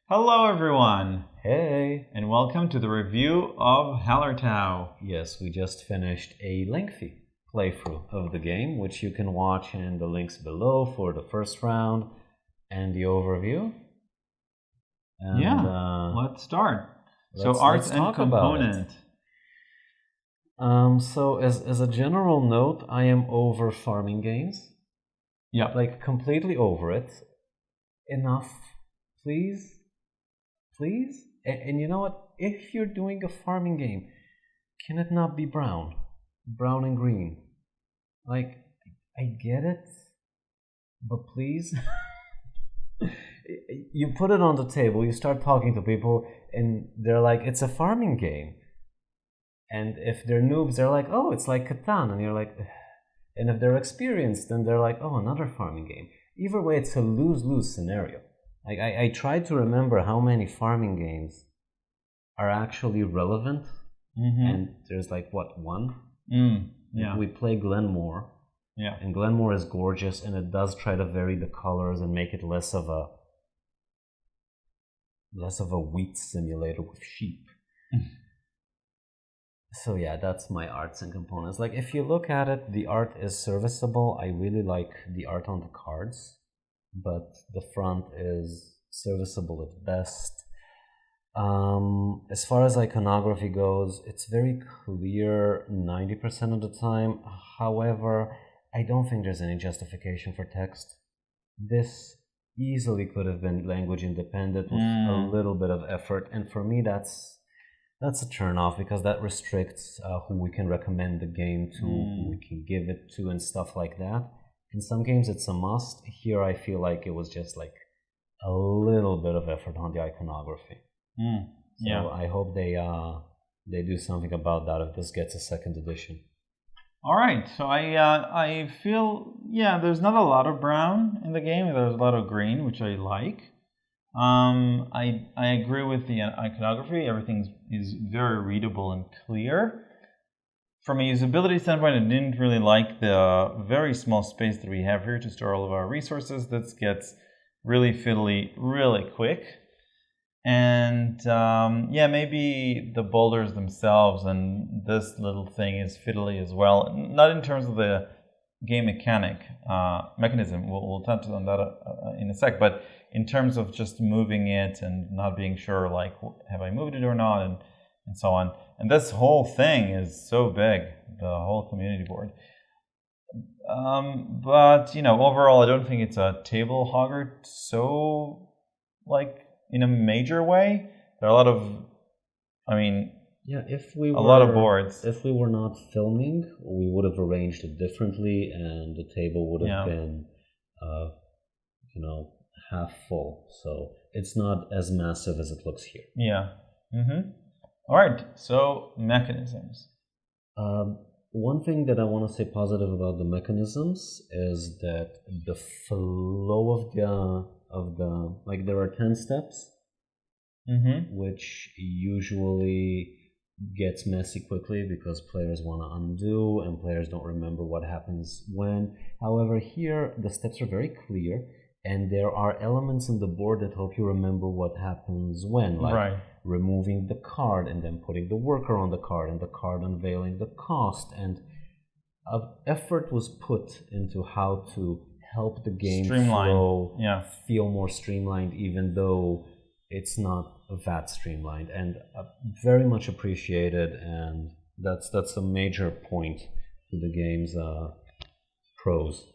Hello everyone, Hey! and welcome to the review of Hallertau. Yes, we just finished a lengthy playthrough of the game, which you can watch in the links below for the first round and the overview. And, Let's start. let's Arts and talk about it. component. So as a general note, I am over farming games. Yeah. Like, completely over it. Enough. Please? Please? And you know what? If you're doing a farming game, can it not be brown? Brown and green. Like, I get it, but please. You put it on the table, you start talking to people, and they're like, it's a farming game. And if they're noobs, they're like, oh, it's like Catan. And you're like, ugh. And if they're experienced, then they're like, oh, another farming game. Either way, it's a lose-lose scenario. Like, I tried to remember how many farming games are actually relevant, and there's like, what, one? Yeah. We play Glenmore, Yeah. and Glenmore is gorgeous, and it does try to vary the colors and make it less of a wheat simulator with sheep. So yeah, that's my arts and components. Like, if you look at it, the art is serviceable. I really like the art on the cards, but the front is serviceable at best. As far as iconography goes, it's very clear 90% of the time. However, I don't think there's any justification for text. This easily could have been language independent with a little bit of effort, and for me that's a turn off, because that restricts who we can recommend the game to, who we can give it to, and stuff like that. In some games it's a must. Here I feel like it was just like a little bit of effort on the iconography. So I hope they do something about that if this gets a second edition. All right. So I feel there's not a lot of brown in the game. There's a lot of green, which I like. I agree with the iconography. Everything is very readable and clear. From a usability standpoint, I didn't really like the very small space that we have here to store all of our resources. That gets really fiddly really quick. And maybe the boulders themselves and this little thing is fiddly as well. Not in terms of the game mechanism. We'll touch on that in a sec. But in terms of just moving it and not being sure, like, have I moved it or not, and so on. And this whole thing is so big, the whole community board. But overall, I don't think it's a table hogger. So, like, in a major way, there are a lot of, lot of boards. If we were not filming, we would have arranged it differently, and the table would have been, half full. So it's not as massive as it looks here. Yeah. All right. So mechanisms. One thing that I want to say positive about the mechanisms is that the flow of the like, there are 10 steps, which usually gets messy quickly because players want to undo and players don't remember what happens when. However, here the steps are very clear, and there are elements in the board that help you remember what happens when, like removing the card and then putting the worker on the card, and the card unveiling the cost. And effort was put into how to help the game flow, feel more streamlined, even though it's not that streamlined, and very much appreciated. And that's a major point to the game's pros.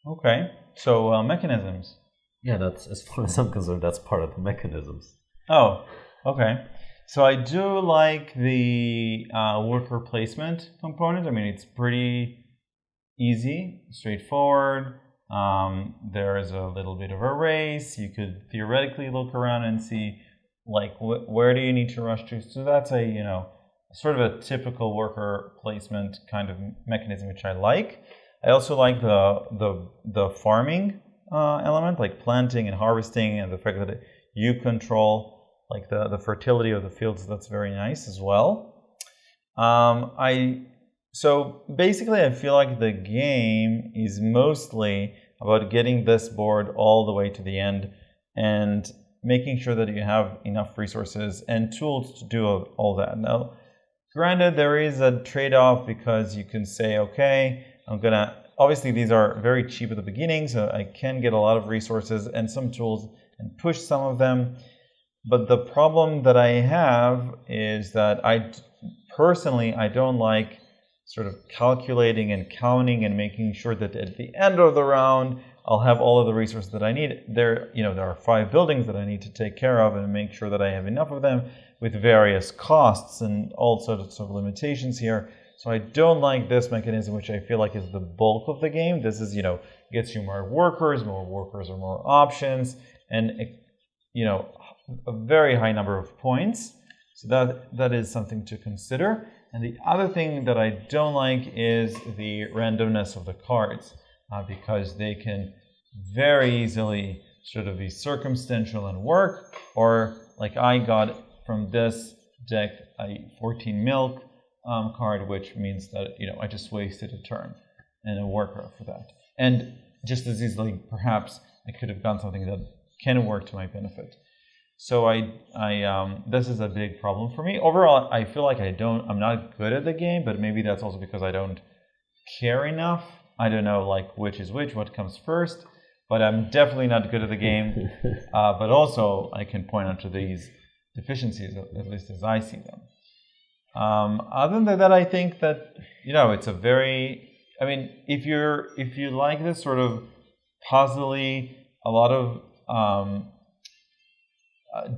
Okay, so mechanisms. Yeah, that's, as far as I'm concerned, that's part of the mechanisms. Oh, okay. So I do like the worker placement component. I mean, it's pretty easy, straightforward. There is a little bit of a race. You could theoretically look around and see, like, where do you need to rush to. So that's a sort of a typical worker placement kind of mechanism, which I like. I also like the farming element, like planting and harvesting, and the fact that you control, like, the fertility of the fields. That's very nice as well. So basically, I feel like the game is mostly about getting this board all the way to the end and making sure that you have enough resources and tools to do all that. Now, granted, there is a trade-off because you can say, okay, obviously these are very cheap at the beginning, so I can get a lot of resources and some tools and push some of them. But the problem that I have is that I don't like sort of calculating and counting and making sure that at the end of the round, I'll have all of the resources that I need. There are 5 buildings that I need to take care of and make sure that I have enough of them with various costs and all sorts of limitations here. So I don't like this mechanism, which I feel like is the bulk of the game. This is, gets you more workers or more options, and, a very high number of points. So that is something to consider. And the other thing that I don't like is the randomness of the cards, because they can very easily sort of be circumstantial and work, or like I got from this deck a 14 milk card, which means that I just wasted a turn and a worker for that. And just as easily, perhaps I could have done something that can work to my benefit. So this is a big problem for me. Overall, I feel like I'm not good at the game, but maybe that's also because I don't care enough. I don't know like which is which, what comes first, but I'm definitely not good at the game. But also I can point out to these deficiencies, at least as I see them. Other than that, I think that, it's a very, if you like this sort of puzzly, a lot of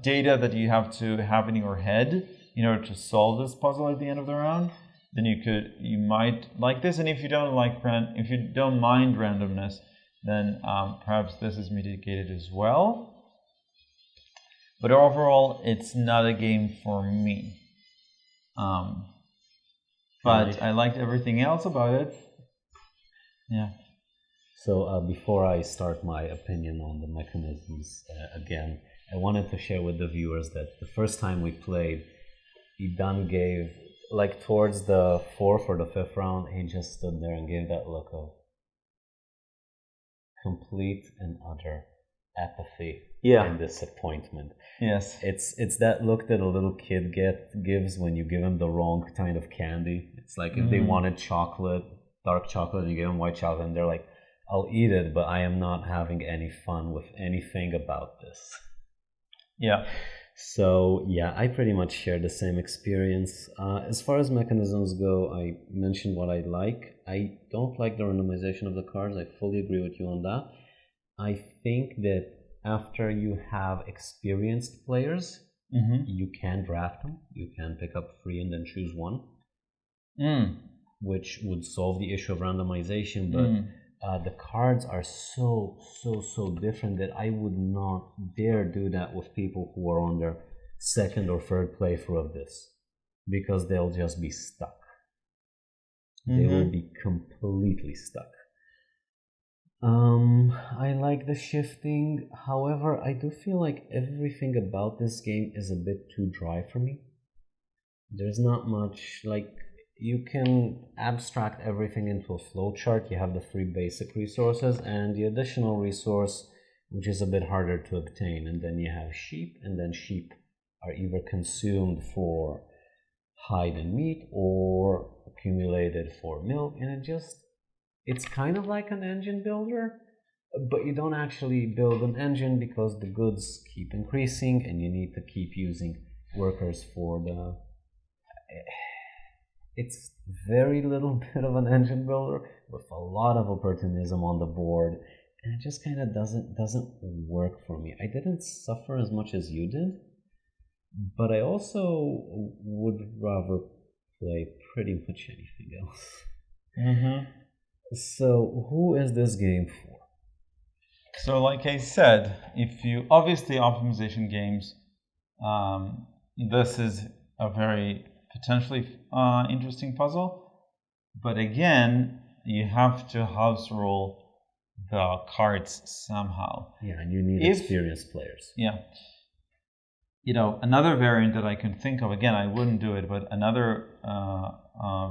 data that you have to have in your head in order to solve this puzzle at the end of the round, then you might like this. And if you don't mind randomness, then perhaps this is mitigated as well. But overall, it's not a game for me. But I liked everything else about it. Yeah. So before I start my opinion on the mechanisms again, I wanted to share with the viewers that the first time we played, Idan gave, towards the 4th or the 5th round, he just stood there and gave that look of complete and utter apathy and disappointment. Yes. It's that look that a little kid gives when you give him the wrong kind of candy. It's like if they wanted chocolate, dark chocolate, and you give them white chocolate, and they're like, I'll eat it, but I am not having any fun with anything about this. Yeah. So yeah, I pretty much share the same experience. As far as mechanisms go, I mentioned what I like. I don't like the randomization of the cards. I fully agree with you on that. I think that after you have experienced players, you can draft them. You can pick up 3 and then choose 1, which would solve the issue of randomization. But the cards are so different that I would not dare do that with people who are on their 2nd or 3rd playthrough of this, because they'll just be stuck. They will be completely stuck. I like the shifting. However, I do feel like everything about this game is a bit too dry for me. There's not much, you can abstract everything into a flowchart. You have the 3 basic resources and the additional resource, which is a bit harder to obtain. And then you have sheep, and then sheep are either consumed for hide and meat or accumulated for milk. And it's kind of like an engine builder, but you don't actually build an engine because the goods keep increasing and you need to keep using workers for the... It's very little bit of an engine builder with a lot of opportunism on the board, and it just kind of doesn't work for me. I didn't suffer as much as you did, but I also would rather play pretty much anything else. So who is this game for? So like I said, obviously optimization games, this is a very potentially interesting puzzle, but again, you have to house rule the cards somehow. Yeah, and you need experienced players. Yeah. Another variant that I can think of, again, I wouldn't do it, but another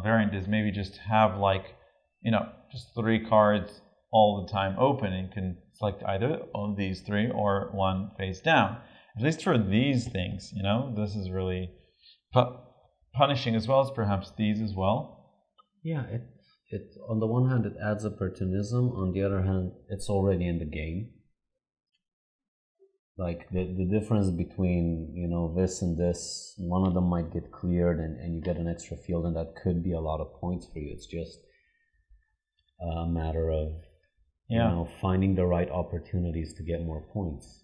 variant is maybe just have just 3 cards all the time open, and you can select either of these 3 or 1 face down. at least for these things, you know, this is really punishing as well as perhaps these as well. Yeah, it on the one hand it adds opportunism, on the other hand it's already in the game. Like the difference between, you know, this and this, one of them might get cleared and you get an extra field, and that could be a lot of points for you. It's just a matter of you know, finding the right opportunities to get more points.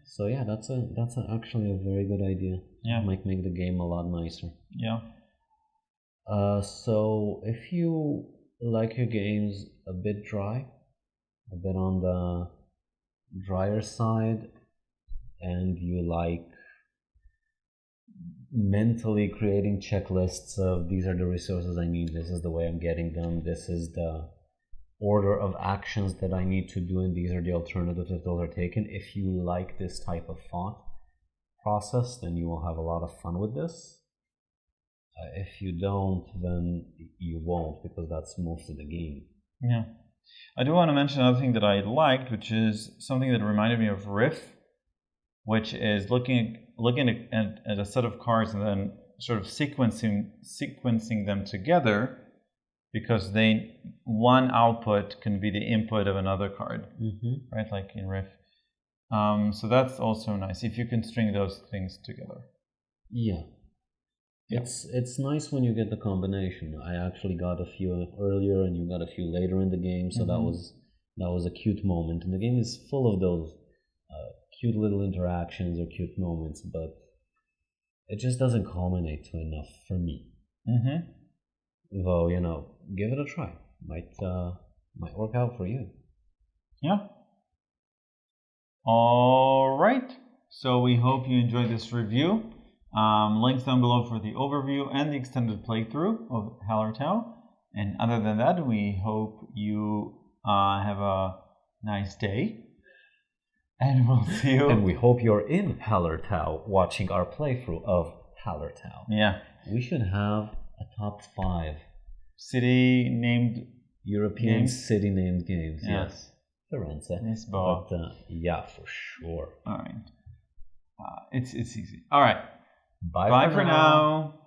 So yeah, that's actually a very good idea. Yeah, it might make the game a lot nicer. Yeah. So if you like your games a bit dry, a bit on the drier side, and you like mentally creating checklists of these are the resources I need, this is the way I'm getting them, this is the order of actions that I need to do, and these are the alternatives if those are taken. If you like this type of thought process, then you will have a lot of fun with this. If you don't, then you won't, because that's most of the game. Yeah. I do want to mention another thing that I liked, which is something that reminded me of Riff, which is looking at a set of cards and then sort of sequencing them together, because one output can be the input of another card, right? Like in Riff. So that's also nice if you can string those things together. Yeah. It's nice when you get the combination. I actually got a few earlier, and you got a few later in the game, so that was a cute moment. And the game is full of those cute little interactions or cute moments, but it just doesn't culminate to enough for me. Though, you know, give it a try. Might work out for you. Yeah. All right. So we hope you enjoyed this review. Links down below for the overview and the extended playthrough of Hallertau. And other than that, we hope you have a nice day. And we'll see you. And we hope you're in Hallertau watching our playthrough of Hallertau. Yeah. We should have a top 5 city named European games? city named games. Yes. Firenze. Lisboa. But yeah, for sure. All right. It's easy. All right. Bye for now.